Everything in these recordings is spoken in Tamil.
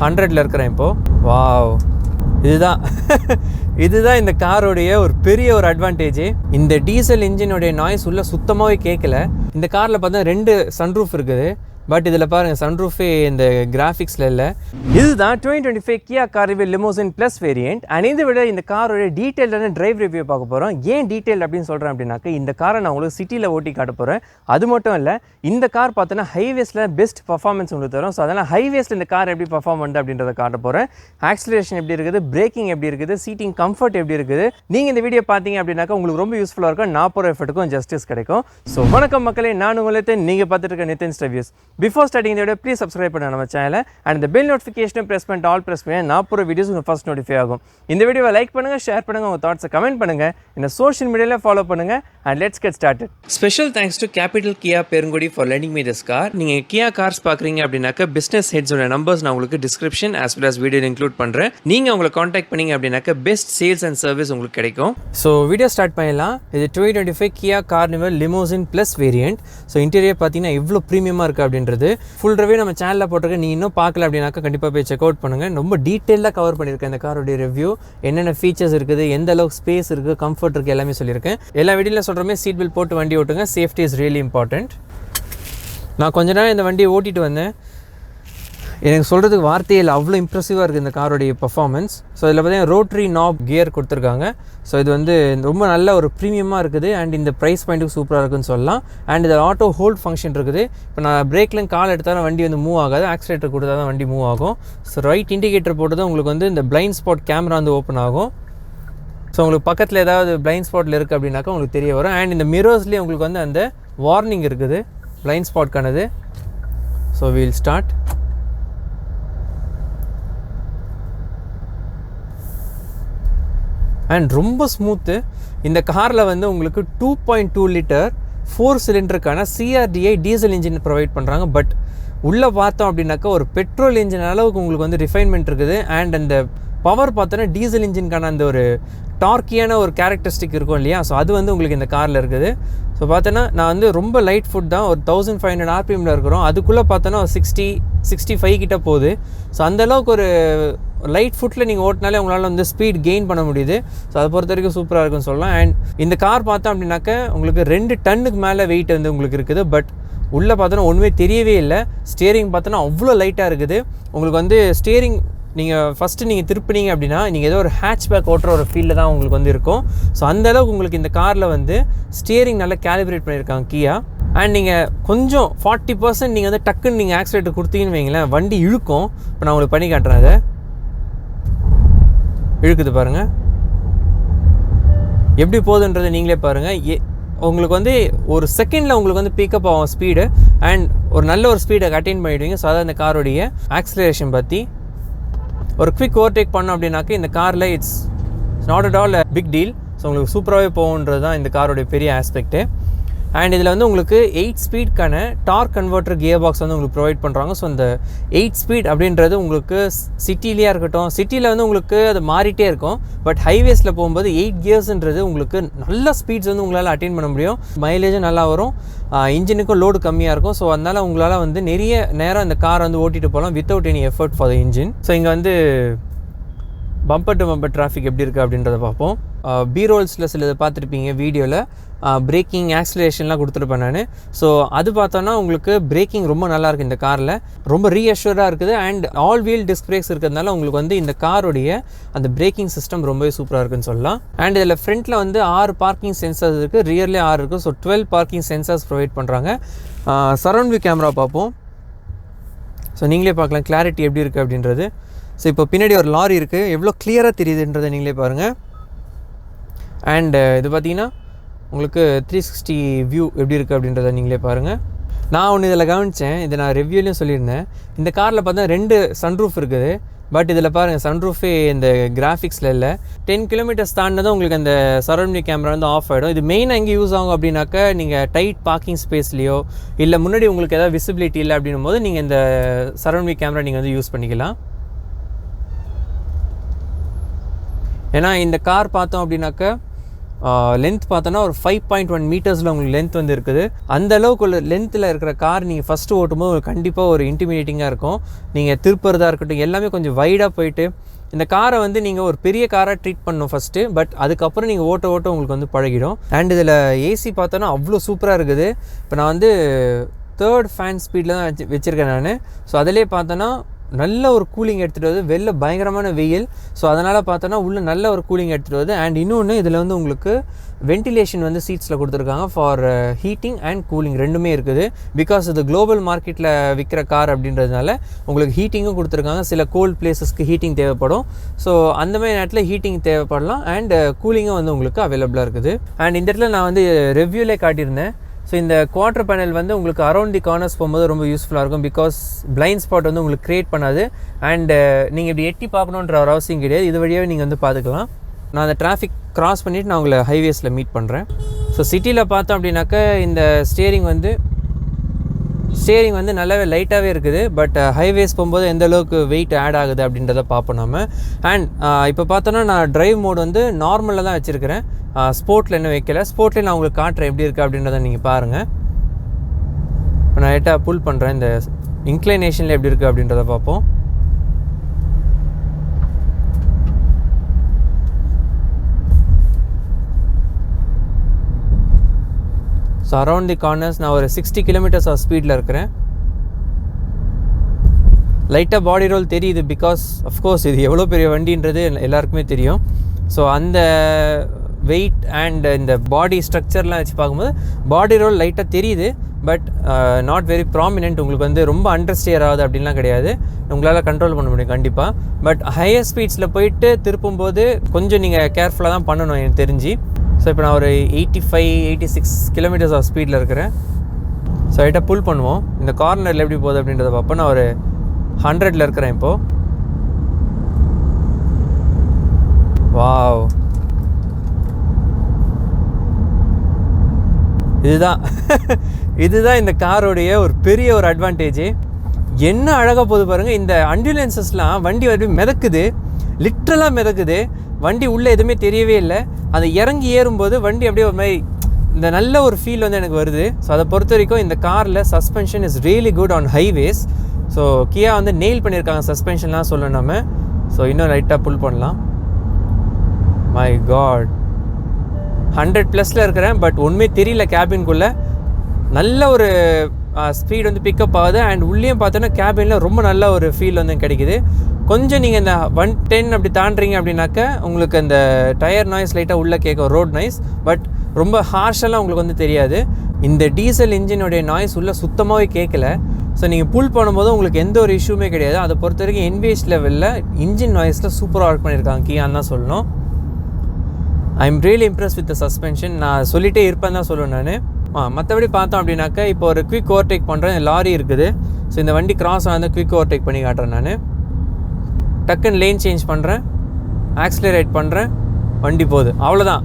100ல் இருக்கிறேன் இப்போது. வாவ், இதுதான் இந்த காரோடைய ஒரு பெரிய ஒரு அட்வான்டேஜ். இந்த டீசல் இன்ஜினுடைய நாய்ஸ் உள்ள சுத்தமாகவே கேட்கல. இந்த காரில் பார்த்தா 2 சன்ரூஃப் இருக்குது. பட் இதில் பாருங்கள், சன்ரூஃபே இந்த கிராஃபிக்ஸில் இல்லை. இதுதான் 2025 Kia carnival limousine plus variant. And இதை விட இந்த காரோட டீட்டெயிலான டிரைவ் ரிவ்யூ பார்க்க போகிறோம். ஏன் டீட்டெயில் அப்படின்னு சொல்கிறேன் அப்படின்னாக்க, இந்த காரை நான் உங்களுக்கு சிட்டியில் ஓட்டி காட்ட போகிறேன். அது மட்டும் இல்லை, இந்த கார் பார்த்தோன்னா ஹைவேஸில் பெஸ்ட் பர்ஃபார்மன்ஸ் உங்களுக்கு தரும். ஸோ அதனால் ஹைவேஸில் இந்த கார் எப்படி பர்ஃபார்ம் பண்ணுது அப்படின்றத காட்ட போகிறேன். ஆக்சிலரேஷன் எப்படி இருக்குது, பிரேக்கிங் எப்படி இருக்குது, சீட்டிங் கம்ஃபர்ட் எப்படி இருக்குது. நீங்கள் இந்த வீடியோ பார்த்தீங்க அப்படின்னாக்கா உங்களுக்கு ரொம்ப யூஸ்ஃபுல்லாக இருக்கும். நான் போகிற எஃபர்ட்டுக்கும் ஜஸ்டிஸ் கிடைக்கும். ஸோ வணக்கம் மக்களே, நான் உங்களுக்கு நீங்கள் பார்த்துட்டு இருக்க Nithin's reviews. Before starting the video, please subscribe பண்ண நம்ம சேனலை and the bell notification press பண்ணிட்டு all press பண்ணி நான் போகிற வீடியோஸ் உங்களுக்கு ஃபர்ஸ்ட் நோட்டிஃபை ஆகும். இந்த வீடியோவை லைக் பண்ணுங்கள், ஷேர் பண்ணுங்கள், உங்கள் தாட்ஸை கமெண்ட் பண்ணுங்கள், இந்த சோஷியல் மீடியாவில் ஃபாலோ பண்ணுங்கள். And let's get started. Special thanks to Capital Kia Perungudi for lending me this car. நீங்கள் கியா கார்ஸ் பார்க்குறீங்க அப்படின்னாக்க பிஸ்னஸ் ஹெட்ஸோட நம்பர்ஸ் நான் உங்களுக்கு டிஸ்கிரிப்ஷன் as well as வீடியோவில் இன்க்ளூட் பண்ணுறேன். நீங்கள் அவங்களை காண்டாக்ட் பண்ணிங்க அப்படின்னாக்க பெஸ்ட் சேல்ஸ் அண்ட் சர்வீஸ் உங்களுக்கு கிடைக்கும். ஸோ வீடியோ ஸ்டார்ட் பண்ணிடலாம். இது 2025 Kia carnival limousine plus variant. So interior பார்த்தீங்கன்னா எவ்வளோ ப்ரீமியமாக இருக்குது அப்படின்றது ஃபுல் ரிவ்யூ நம்ம சேனலில் போட்டிருக்கேன். நீ இன்னும் பார்க்கல அப்படின்னாக்கா கண்டிப்பாக போய் செக் அவுட் பண்ணுங்கள். ரொம்ப டீட்டெயிலாக கவர் பண்ணியிருக்கேன் இந்த காரோடைய ரிவ்யூ. என்னென்ன ஃபீச்சர்ஸ் இருக்குது, எந்த அளவுக்கு ஸ்பேஸ் இருக்குது, கம்ஃபர்ட் இருக்குது, எல்லாமே சொல்லியிருக்கேன். எல்லா வீடியோவில் சொல்கிறமே சீட் பெல்ட் போட்டு வண்டி ஓட்டுங்க. Safety is really important. நான் கொஞ்ச நேரம் இந்த வண்டியை ஓட்டிட்டு வந்தேன். எனக்கு சொல்கிறதுக்கு வார்த்தையே இல்லை, அவ்வளோ இம்ப்ரெசிவாக இருக்குது இந்த காரோடைய பர்ஃபார்மன்ஸ். ஸோ இதில் பார்த்தீங்கன்னா ரோட்ரி நாப் கியர் கொடுத்துருக்காங்க. ஸோ இது வந்து ரொம்ப நல்ல ஒரு ப்ரீமியமாக இருக்குது. அண்ட் இந்த ப்ரைஸ் பாயிண்ட்டுக்கு சூப்பராக இருக்குன்னு சொல்லலாம். அண்ட் இதில் ஆட்டோ ஹோல்ட் ஃபங்க்ஷன் இருக்குது. இப்போ நான் பிரேக்லேயும் கால் எடுத்தாலும் வண்டி வந்து மூவ் ஆகாது, ஆக்சிலேட்டர் கொடுத்தா தான் வண்டி மூவ் ஆகும். ஸோ ரைட் இண்டிகேட்டர் போட்டு தான் உங்களுக்கு வந்து இந்த பிளைண்ட் ஸ்பாட் கேமரா வந்து ஓப்பன் ஆகும். ஸோ உங்களுக்கு பக்கத்தில் ஏதாவது பிளைண்ட் ஸ்பாட்டில் இருக்குது அப்படின்னாக்கா உங்களுக்கு தெரிய வரும். அண்ட் இந்த மிரர்ஸ்லேயே உங்களுக்கு வந்து அந்த வார்னிங் இருக்குது பிளைண்ட் ஸ்பாட்கானது. So wheel start. அண்ட் ரொம்ப ஸ்மூத்து. இந்த காரில் வந்து உங்களுக்கு 2.2 லிட்டர் 4 சிலிண்டருக்கான CRDI டீசல் இன்ஜின் ப்ரொவைட் பண்ணுறாங்க. பட் உள்ளே பார்த்தோம் அப்படின்னாக்கா ஒரு பெட்ரோல் இன்ஜின் அளவுக்கு உங்களுக்கு வந்து ரிஃபைன்மெண்ட் இருக்குது. அண்ட் அந்த பவர் பார்த்தோன்னா டீசல் இன்ஜின்கான அந்த ஒரு டார்க்கியான ஒரு கேரக்டரிஸ்டிக் இருக்கும் இல்லையா, ஸோ அது வந்து உங்களுக்கு இந்த காரில் இருக்குது. ஸோ பார்த்தோன்னா நான் வந்து ரொம்ப லைட் ஃபுட் தான், ஒரு 1500 RPMல இருக்கிறோம். அதுக்குள்ளே பார்த்தோன்னா ஒரு 60-65 கிட்ட போகுது. ஸோ அந்தளவுக்கு ஒரு லைட் ஃபுட்டில் நீங்கள் ஓட்டினாலே உங்களால் வந்து ஸ்பீட் கெயின் பண்ண முடியுது. ஸோ அதை பொறுத்த வரைக்கும் சூப்பராக இருக்குன்னு சொல்லலாம். அண்ட் இந்த கார் பார்த்தோம் அப்படின்னாக்க உங்களுக்கு 2 டன்னுக்கு மேலே வெயிட் வந்து உங்களுக்கு இருக்குது. பட் உள்ளே பார்த்தோன்னா ஒன்றுமே தெரியவே இல்லை. ஸ்டியரிங் பார்த்தோன்னா அவ்வளோ லைட்டாக இருக்குது. உங்களுக்கு வந்து ஸ்டியரிங் நீங்கள் ஃபஸ்ட்டு நீங்கள் திருப்பினீங்க அப்படின்னா நீங்கள் ஏதோ ஒரு ஹேட்ச்பேக் ஓட்டுற ஒரு ஃபீல்டில் தான் உங்களுக்கு வந்து இருக்கும். ஸோ அந்தளவுக்கு உங்களுக்கு இந்த காரில் வந்து ஸ்டியரிங் நல்லா கேலிப்ரேட் பண்ணியிருக்காங்க கியா. அண்ட் நீங்கள் கொஞ்சம் 40% நீங்கள் வந்து டக்குன்னு நீங்கள் ஆக்சிலேட்டர் கொடுத்தீங்கன்னு வைங்களேன், வண்டி இழுக்கும். இப்போ நான் உங்களுக்கு பண்ணி காட்டுறேன். அதை இழுக்குது பாருங்கள், எப்படி போகுதுன்றதை நீங்களே பாருங்கள். உங்களுக்கு வந்து ஒரு செகண்டில் உங்களுக்கு வந்து பிக்கப் ஆகும் ஸ்பீடு. அண்ட் ஒரு நல்ல ஒரு ஸ்பீடை அட்டைன் பண்ணிவிடுவீங்க. ஸோ அதான் இந்த காரோடைய ஆக்சிலரேஷன் பற்றி ஒரு குவிக் ஓவர்டேக் பண்ணோம் அப்படின்னாக்க இந்த காரில் it's not at all big deal. So உங்களுக்கு சூப்பராகவே போகுன்றது தான் இந்த காரோடைய பெரிய ஆஸ்பெக்ட்டு. அண்ட் இதில் வந்து உங்களுக்கு 8 ஸ்பீட்கான டார்க் கன்வெர்ட்டர் கியர் பாக்ஸ் வந்து உங்களுக்கு ப்ரொவைட் பண்ணுறாங்க. ஸோ இந்த 8 ஸ்பீட் அப்படின்றது உங்களுக்கு சிட்டிலேயே இருக்கட்டும், சிட்டியில் வந்து உங்களுக்கு அது மாறிட்டே இருக்கும். பட் ஹைவேஸில் போகும்போது 8 கியர்ஸ்ன்றது உங்களுக்கு நல்ல ஸ்பீட்ஸ் வந்து உங்களால் அட்டைன் பண்ண முடியும். மைலேஜும் நல்லா வரும், இன்ஜினுக்கும் லோடு கம்மியாக இருக்கும். ஸோ அதனால் உங்களால் வந்து நிறைய நேரம் இந்த காரை வந்து ஓட்டிகிட்டு போகலாம் without any effort for the engine. So இங்கே வந்து பம்பர் டு பம்பர் டிராஃபிக் எப்படி இருக்குது அப்படின்றத பார்ப்போம். பீரோல்ஸில் சிலதை பார்த்துருப்பீங்க வீடியோவில். பிரேக்கிங் ஆக்சிலரேஷன்லாம் கொடுத்துருப்பேன் நான். ஸோ அது பார்த்தோன்னா உங்களுக்கு பிரேக்கிங் ரொம்ப நல்லாயிருக்கு இந்த காரில், ரொம்ப ரீஅஷ்யூர்டாக இருக்குது. And all wheel disc brakes இருக்கிறதுனால உங்களுக்கு வந்து இந்த காரோடைய அந்த பிரேக்கிங் சிஸ்டம் ரொம்பவே சூப்பராக இருக்குன்னு சொல்லலாம். அண்ட் இதில் ஃப்ரண்ட்டில் வந்து 6 பார்க்கிங் சென்சர்ஸ் இருக்குது, ரியர்லேயே 6 இருக்குது. ஸோ 12 பார்க்கிங் சென்சர்ஸ் ப்ரொவைட் பண்ணுறாங்க. சரௌண்ட் வியூ கேமரா பார்ப்போம். ஸோ நீங்களே பார்க்கலாம் கிளாரிட்டி எப்படி இருக்குது அப்படின்றது. ஸோ இப்போ பின்னாடி ஒரு லாரி இருக்குது, எவ்வளோ கிளியராக தெரியுதுன்றதை நீங்களே பாருங்கள். அண்ட் இது பார்த்தீங்கன்னா உங்களுக்கு 360 வியூ எப்படி இருக்குது அப்படின்றத நீங்களே பாருங்கள். நான் ஒன்று இதில் கவனித்தேன், இதை நான் ரிவ்யூலையும் சொல்லியிருந்தேன். இந்த காரில் பார்த்தா 2 சன்ரூஃப் இருக்குது. பட் இதில் பாருங்கள் சன்ரூஃபே இந்த கிராஃபிக்ஸில் இல்லை. 10 கிலோமீட்டர்ஸ் தாண்டினதும் உங்களுக்கு அந்த சரௌண்ட் வியூ கேமரா வந்து ஆஃப் ஆகிடும். இது மெயினாக எங்கே யூஸ் ஆகும் அப்படின்னாக்கா, நீங்கள் டைட் பார்க்கிங் ஸ்பேஸ்லையோ இல்லை முன்னாடி உங்களுக்கு ஏதாவது விசிபிலிட்டி இல்லை அப்படின்னும் போது நீங்கள் இந்த சரௌண்ட் வியூ கேமரா நீங்கள் வந்து யூஸ் பண்ணிக்கலாம். ஏன்னா இந்த கார் பார்த்தோம் அப்படின்னாக்கா லென்த் பார்த்தோன்னா ஒரு 5.1 மீட்டர்ஸில் உங்களுக்கு லென்த் வந்து இருக்குது. அந்த அளவுக்கு உள்ள லென்த்தில் இருக்கிற கார் நீங்கள் ஃபஸ்ட்டு ஓட்டும்போது கண்டிப்பாக ஒரு இன்டிமிடேட்டிங்காக இருக்கும். நீங்கள் திருப்புறதா இருக்கட்டும் எல்லாமே கொஞ்சம் வைடாக போயிட்டு இந்த காரை வந்து நீங்கள் ஒரு பெரிய காராக ட்ரீட் பண்ணணும் ஃபஸ்ட்டு. பட் அதுக்கப்புறம் நீங்கள் ஓட்ட உங்களுக்கு வந்து பழகிடும். அண்ட் இதில் ஏசி பார்த்தோன்னா அவ்வளோ சூப்பராக இருக்குது. இப்போ நான் வந்து 3rd ஃபேன் ஸ்பீடில் தான் வச்சுருக்கேன் நான். ஸோ அதிலே பார்த்தோன்னா நல்ல ஒரு கூலிங் எடுத்துகிட்டு வருது. வெளில பயங்கரமான வெயில். ஸோ அதனால் பார்த்தோன்னா உள்ளே நல்ல ஒரு கூலிங் எடுத்துகிட்டு வருது. அண்ட் இன்னொன்று இதில் வந்து உங்களுக்கு வென்டிலேஷன் வந்து சீட்ஸில் கொடுத்துருக்காங்க ஃபார் ஹீட்டிங் அண்ட் கூலிங் ரெண்டுமே இருக்குது. பிகாஸ் இது குளோபல் மார்க்கெட்டில் விற்கிற கார் அப்படின்றதுனால உங்களுக்கு ஹீட்டிங்கும் கொடுத்துருக்காங்க. சில கோல்ட் பிளேஸஸ்க்கு ஹீட்டிங் தேவைப்படும். ஸோ அந்த மாதிரி நேரத்தில் ஹீட்டிங் தேவைப்படலாம். அண்ட் கூலிங்கும் வந்து உங்களுக்கு அவைலபிளாக இருக்குது. அண்ட் இந்த இடத்துல நான் வந்து ரிவ்யூலே காட்டியிருந்தேன். ஸோ இந்த குவார்டர் பேனல் வந்து உங்களுக்கு அரௌண்ட் தி கார்னர்ஸ் போகும்போது ரொம்ப யூஸ்ஃபுல்லாக இருக்கும். பிகாஸ் பிளைண்ட் ஸ்பாட் வந்து உங்களுக்கு க்ரியேட் பண்ணாது. அண்ட் நீங்கள் இப்படி எட்டி பார்க்கணுன்ற ஒரு அவசியம் கிடையாது. இது வழியாகவே நீங்கள் வந்து பார்த்துக்கலாம். நான் அந்த டிராஃபிக் க்ராஸ் பண்ணிவிட்டு நான் உங்களை ஹைவேஸில் மீட் பண்ணுறேன். ஸோ சிட்டியில் பார்த்தோம் அப்படின்னாக்கா இந்த ஸ்டியரிங் வந்து நல்லாவே லைட்டாகவே இருக்குது. பட் ஹைவேஸ் போகும்போது எந்த அளவுக்கு வெயிட் ஆட் ஆகுது அப்படின்றத பார்ப்போம் நம்ம. அண்ட் இப்போ பார்த்தோன்னா நான் ட்ரைவ் மோட் வந்து நார்மலில் தான் வச்சுருக்கிறேன். ஸ்போர்ட்டில் இன்னும் வைக்கல. ஸ்போர்ட்லேயே நான் உங்களுக்கு காட்டுறேன் எப்படி இருக்குது அப்படின்றத நீங்கள் பாருங்கள். இப்போ நான் லைட்டாக புல் பண்ணுறேன். இந்த இன்க்ளைனேஷனில் எப்படி இருக்குது அப்படின்றத பார்ப்போம். ஸோ அரௌண்ட் தி கார்னர்ஸ் நான் ஒரு 60 கிலோமீட்டர்ஸ் ஸ்பீடில் இருக்கிறேன். லைட்டாக பாடி ரோல் தெரியுது. பிகாஸ் அஃப்கோர்ஸ் இது எவ்வளோ பெரிய வண்டின்றது எல்லாருக்குமே தெரியும். ஸோ அந்த வெயிட் அண்ட் இந்த பாடி ஸ்ட்ரக்சர்லாம் வச்சு பார்க்கும்போது பாடி ரோல் லைட்டாக தெரியுது. But not very prominent. உங்களுக்கு வந்து ரொம்ப அண்டர் ஸ்டியர் ஆகுது அப்படின்லாம் கிடையாது. உங்களால் கண்ட்ரோல் பண்ண முடியும் கண்டிப்பாக. பட் ஹையர் ஸ்பீட்ஸில் போயிட்டு திருப்பும்போது கொஞ்சம் நீங்கள் கேர்ஃபுல்லாக தான் பண்ணணும் எனக்கு தெரிஞ்சு. ஸோ இப்போ நான் ஒரு 85-86 கிலோமீட்டர்ஸ் ஸ்பீடில் இருக்கிறேன். ஸோ லைட்டாக புல் பண்ணுவோம். இந்த கார்னரில் எப்படி போகுது அப்படின்றத பார்ப்போம். நான் ஒரு 100ல் இருக்கிறேன் இப்போது. வாவ், இதுதான் இந்த காரோடைய ஒரு பெரிய ஒரு அட்வான்டேஜ். என்ன அழகாக போகுது பாருங்கள். இந்த அம்புலன்சஸ்லாம் வண்டி வந்து மிதக்குது, லிட்ரலாக மிதக்குது. வண்டி உள்ளே எதுவுமே தெரியவே இல்லை. அதை இறங்கி ஏறும்போது வண்டி அப்படியே ஒரு மாதிரி இந்த நல்ல ஒரு ஃபீல் வந்து எனக்கு வருது. ஸோ அதை பொறுத்த வரைக்கும் இந்த காரில் suspension is really good on highways. So Kia வந்து நெயில் பண்ணியிருக்காங்க சஸ்பென்ஷன்லாம் சொல்லணும் நம்ம. ஸோ இன்னும் லைட்டாக புல் பண்ணலாம். மை காட், 100+ இருக்கிறேன். பட் ஒன்றுமே தெரியல. கேபின்குள்ளே நல்ல ஒரு ஸ்பீட் வந்து பிக்கப் ஆகுது. அண்ட் உள்ளேயும் பார்த்தோன்னா கேபினில் ரொம்ப நல்ல ஒரு ஃபீல் வந்து கிடைக்குது. கொஞ்சம் நீங்கள் இந்த 110 அப்படி தாண்டுறீங்க அப்படின்னாக்க உங்களுக்கு அந்த டயர் நாய்ஸ் லைட்டாக உள்ளே கேட்கும், ரோட் நாய்ஸ். பட் ரொம்ப ஹார்ஷெல்லாம் உங்களுக்கு வந்து தெரியாது. இந்த டீசல் இன்ஜினுடைய நாய்ஸ் உள்ளே சுத்தமாகவே கேட்கல. ஸோ நீங்கள் புல் பண்ணும்போது உங்களுக்கு எந்த ஒரு இஷ்யூமே கிடையாது. அதை பொறுத்த வரைக்கும் NVH லெவலில் இன்ஜின் நாய்ஸில் சூப்பராக ஒர்க் பண்ணியிருக்காங்க கியான்னு தான் சொல்லணும். I am really impress with the suspension. நான் சொல்லிகிட்டே இருப்பேன் தான் சொல்லுவேன் நான். மற்றபடி பார்த்தோம் அப்படின்னாக்கா இப்போ ஒரு குவிக் ஓவர்டேக் பண்ணுறேன். லாரி இருக்குது. ஸோ இந்த வண்டி கிராஸ் ஆனது குவிக் ஓவர்டேக் பண்ணி காட்டுறேன் நான். டக்குன்னு லேன் சேஞ்ச் பண்ணுறேன், ஆக்சிலரேட் பண்ணுறேன், வண்டி போகுது. அவ்வளோதான்.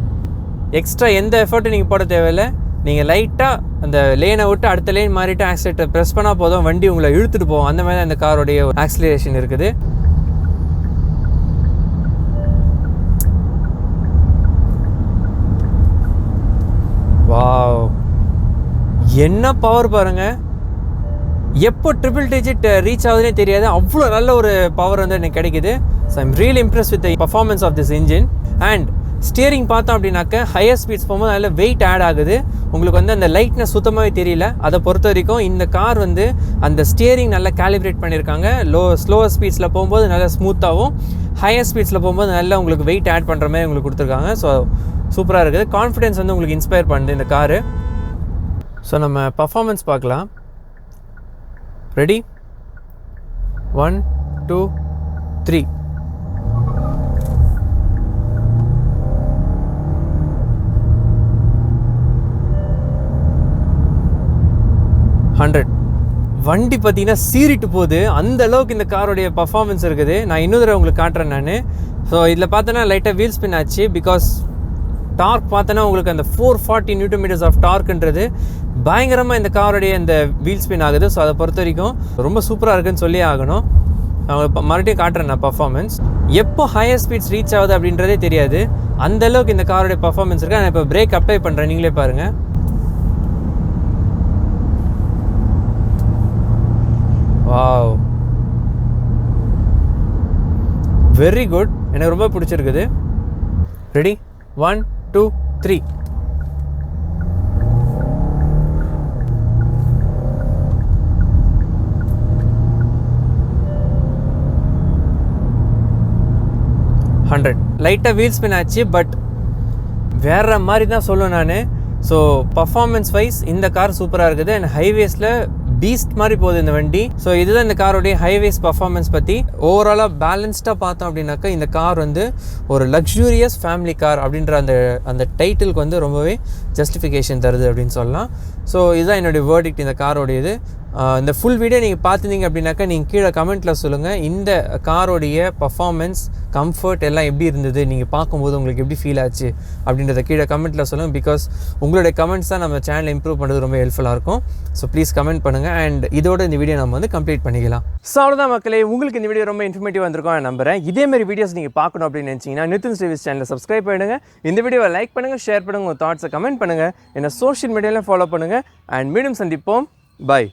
எக்ஸ்ட்ரா எந்த எஃபர்ட்டும் நீங்கள் போட தேவையில்லை. நீங்கள் லைட்டாக அந்த லேனை விட்டு அடுத்த லேன் மாறிட்டு ஆக்சிலேட்டர் ப்ரெஸ் பண்ணால் போதும், வண்டி உங்களை இழுத்துட்டு போகும். அந்த மாதிரி தான் இந்த காரோடைய ஆக்சிலரேஷன் இருக்குது. வாவ், என்ன பவர் பாருங்கள். எப்போ ட்ரிபிள் டிஜிட் ரீச் ஆகுதுன்னே தெரியாது. அவ்வளோ நல்ல ஒரு பவர் வந்து எனக்கு கிடைக்குது. So I'm really impress with the performance of this engine. And steering பார்த்தோம் அப்படின்னாக்க ஹையர் ஸ்பீட்ஸ் போகும்போது நல்ல வெயிட் ஆட் ஆகுது. உங்களுக்கு வந்து அந்த லைட்னஸ் சுத்தமாகவே தெரியல. அதை பொறுத்த வரைக்கும் இந்த கார் வந்து அந்த ஸ்டியரிங் நல்லா கேலிப்ரேட் பண்ணியிருக்காங்க. ஸ்லோவர் ஸ்பீட்ஸில் போகும்போது நல்லா ஸ்மூத்தாகவும், ஹையர் ஸ்பீட்ஸில் போகும்போது நல்லா உங்களுக்கு வெயிட் ஆட் பண்ணுற மாதிரி உங்களுக்கு கொடுத்துருக்காங்க. ஸோ சூப்பராக இருக்குது. கான்ஃபிடென்ஸ் வந்து உங்களுக்கு இன்ஸ்பயர் பண்ணுது இந்த காரு. ஸோ நம்ம பர்ஃபார்மன்ஸ் பார்க்கலாம். ரெடி, 1 2 3. வண்டி பார்த்தீங்கன்னா சீரிட்டு போகுது. அந்த அளவுக்கு இந்த காரோடைய பர்ஃபார்மன்ஸ் இருக்குது. நான் இன்னொரு தடவை உங்களுக்கு காட்டுறேன் நான். ஸோ இதில் பார்த்தோன்னா லைட்டாக வீல் ஸ்பின் ஆச்சு. பிகாஸ் டார்க் பார்த்தோன்னா உங்களுக்கு அந்த 440 Nm ஆஃப் டார்க்குன்றது பயங்கரமாக இந்த காரோடைய இந்த வீல் ஸ்பின் ஆகுது. ஸோ அதை பொறுத்த வரைக்கும் ரொம்ப சூப்பராக இருக்குதுன்னு சொல்லி ஆகணும். அவங்க மறுபடியும் காட்டுறேன் நான் பர்ஃபார்மன்ஸ். எப்போ ஹையர் ஸ்பீட்ஸ் ரீச் ஆகுது அப்படின்றதே தெரியாது, அந்தளவுக்கு இந்த காரோடைய பர்ஃபார்மன்ஸ் இருக்குது. நான் இப்போ பிரேக் அப்ளை பண்ணுறேன், நீங்களே பாருங்கள். வாவ், வெரி குட், எனக்கு ரொம்ப பிடிச்சிருக்குது. ரெடி, 1 2 3. லைட்டாக வீல் ஸ்பின் ஆச்சு, பட் வேறு மாதிரி தான் சொல்லுவேன் நான். ஸோ பர்ஃபார்மன்ஸ் வைஸ் இந்த கார் சூப்பராக இருக்குது. அண்ட் ஹைவேஸில் பீஸ்ட் மாதிரி போகுது இந்த வண்டி. ஸோ இதுதான் இந்த காரோடைய ஹைவேஸ் பர்ஃபார்மன்ஸ் பற்றி. ஓவராலாக பேலன்ஸ்டாக பார்த்தோம் அப்படின்னாக்கா இந்த கார் வந்து ஒரு லக்ஸூரியஸ் ஃபேமிலி கார் அப்படின்ற அந்த டைட்டிலுக்கு வந்து ரொம்பவே ஜஸ்டிஃபிகேஷன் தருது அப்படின்னு சொல்லலாம். ஸோ இதுதான் என்னுடைய வேர்டிக்ட் இந்த காரோடையது. இந்த ஃபுல் வீடியோ நீங்கள் பார்த்துருந்தீங்க அப்படின்னாக்கா நீங்கள் கீழே கமெண்ட்டில் சொல்லுங்கள், இந்த காரோடைய பர்ஃபார்மன்ஸ், கம்ஃபர்ட் எல்லாம் எப்படி இருந்தது, நீங்கள் பார்க்கும்போது உங்களுக்கு எப்படி ஃபீல் ஆச்சு அப்படின்றத கீழே கமெண்ட்டில் சொல்லுங்கள். பிகாஸ் உங்களுடைய கமெண்ட்ஸ் தான் நம்ம சேனலை இம்ப்ரூவ் பண்ணுறது ரொம்ப ஹெல்ப்ஃபுல்லாக இருக்கும். ஸோ ப்ளீஸ் கமெண்ட் பண்ணுங்கள். அண்ட் இதோட இந்த வீடியோ நம்ம வந்து கம்ப்ளீட் பண்ணிக்கலாம். ஸோ அவ்வளோதான் மக்களே, உங்களுக்கு இந்த வீடியோ ரொம்ப இன்ஃபர்மேட்டிவாக வந்திருக்கும் நான் நம்புறேன். இதேமாதிரி வீடியோஸ் நீங்கள் பார்க்கணும் அப்படின்னு நினச்சிங்கன்னா நிதின்ஸ் ரிவ்யூஸ் சேனலை சப்ஸ்கிரைப் பண்ணுங்கள், இந்த வீடியோவை லைக் பண்ணுங்கள், ஷேர் பண்ணுங்கள், உங்கள் தாட்ஸை கமெண்ட் பண்ணுங்கள், என்னை சோஷியல் மீடியாவில் ஃபாலோ பண்ணுங்கள். அண்ட் மீண்டும் சந்திப்போம். Bye.